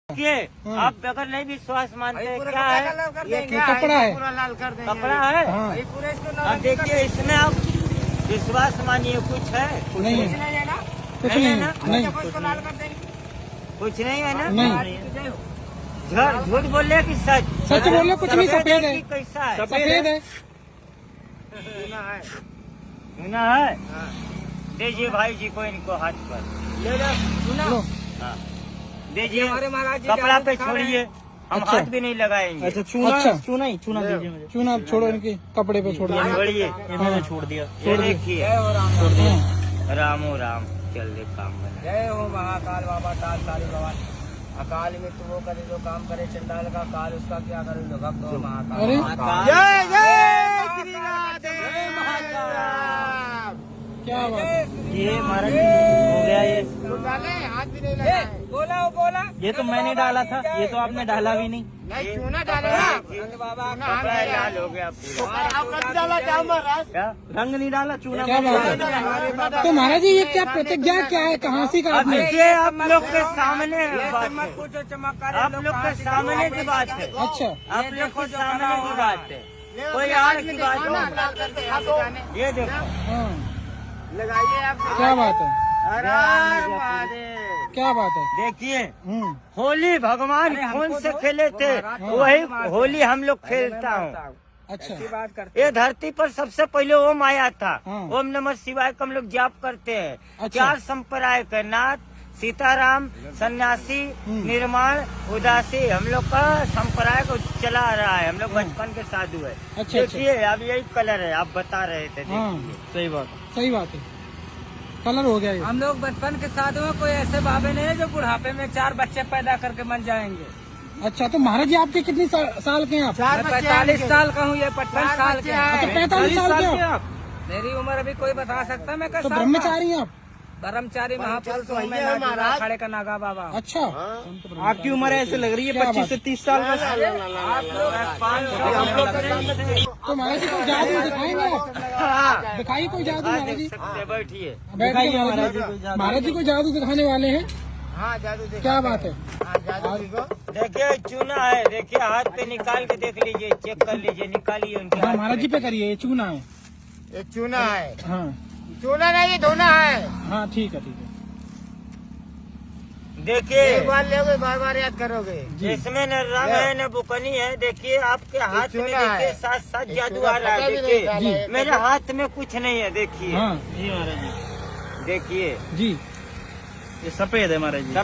देखिए आप अगर नहीं विश्वास मानते क्या है, ये कपड़ा है, पूरा लाल कर देंगे। कपड़ा है। हाँ। ये पूरे इसको अब देखिए इसमें आप विश्वास मानिए, कुछ है नहीं कुछ नहीं है ना, कुछ नहीं नहीं है ना? नहीं जब इसको लाल कर देंगे। कुछ नहीं है ना? नहीं। झूठ बोल रहे कि सच? सच बोल रहे, कुछ नहीं, सफेद है। कि कैसा है? सफेद है। चूना है। चूना है। दीजिए भाई जी को, इनको हाथ पर ले लो चूना। लो। हाँ। दीजिए, हमारे महाराज जी कपड़ा जादू पे दिखा रहे छोड़िए, हैं। हम अच्छा। हाथ भी नहीं लगाएंगे। अच्छा चूना, अच्छा। चूना ही चूना दीजिए मुझे। चूना आप छोड़ो, इनके कपड़े पे छोड़ दो। छोड़िए, ये मैंने छोड़ दिया। ये देखिए, जय हो राम राम। रामो राम चल दे काम बना। जय हो महाकाल बाबा टाल सारी भगवान। अकाल में तो वो करे जो काम करे, चंडाल का काल उसका क्या करे जो भक्त हो महाकाल। अरे जय जय श्री राधे महाकाल। क्या बात है। ये महाराज हो गया ये। डाले हाथ भी नहीं लगाए। बोला वो बोला। ये तो मैंने डाला था, ये तो आपने डाला भी नहीं। नहीं चूना डाले ना बाबा। कपड़ा लाल हो गया पूरा। आप डाला क्या महाराज? क्या? रंग नहीं डाला, चूना क्या बात है। तो महाराज जी ये क्या प्रतिज्ञा क्या है, कहाँ से का अब आपने? देखिए आप लोग के सामने ये बात मत है। पूछो चमत्कार। आप लोग के सामने की बात है। अच्छा आप लोग के सामने की बात है, कोई और की बात नहीं। ये देखो, हाँ, लगाइए आप। क्या बात है, हर हर महादेव। क्या बात है। देखिए होली भगवान खून से खेले थे, वही होली हम लोग खेलता हूँ। अच्छा बात करते ये धरती पर सबसे पहले ओम आया था। हाँ। ओम नमः शिवाय का हम लोग जाप करते हैं। अच्छा। 4 संप्रदाय के नाथ, सीताराम, सन्यासी, निर्माण, उदासी, हम लोग का संप्रदाय को चला आ रहा है। हम लोग बचपन के साधु है। अच्छा। देखिए अब यही कलर है, आप बता रहे थे। हाँ। देखिए सही बात। सही बात है, कलर हो गया ये। हम लोग बचपन के साथ में कोई ऐसे बाबे नहीं है जो बुढ़ापे में 4 बच्चे पैदा करके मर जाएंगे। अच्छा तो महाराज जी आपके कितनी साल के हैं आप? मैं 45 साल का हूँ, ये 55 साल के अच्छा हैं। 45 साल के आप? मेरी उम्र अभी कोई बता सकता है मैं तो कैसा ब्रह्मचारी हैं आप? ब्रह्मचारी महापुरुष हूँ मैं, नाथ अखाड़े का नागा बाबा। अच्छा आपकी उम्र ऐसे लग रही है क्या 25 से 30 साल का। आप लोग 500 तो महाराज जी कोई जादू दिखाएंगे आप? दिखाइए कोई जादू महाराज जी। बैठिए। बैठिए दिखाइए महाराज जी। महाराज जी कोई जादू दिखाने वाले हैं, हाँ जादू देखो। क्या बात है। हाँ जादू देखो। देखिए चूना है, देखिए हाथ पे निकाल के देख लीजिए, चेक कर लीजिए, निकालिए उनके हाँ हाथ महाराज जी पे करिए, ये चूना है। ये चूना है। हाँ चूना नहीं, ये धोना है। हाँ ठीक है ठीक है। देखिए एक बार लोगे बार बार याद करोगे। जी। इसमें न रंग है न बुकनी है। देखिए आपके हाथ में चूना है। देखिए साथ साथ जादू इसका आ रहा है। पता भी नहीं चला देखिए है। मेरे हाथ में कुछ नहीं है। देखिए हाँ जी महाराज जी, देखिए जी। ये सफेद है महाराज जी।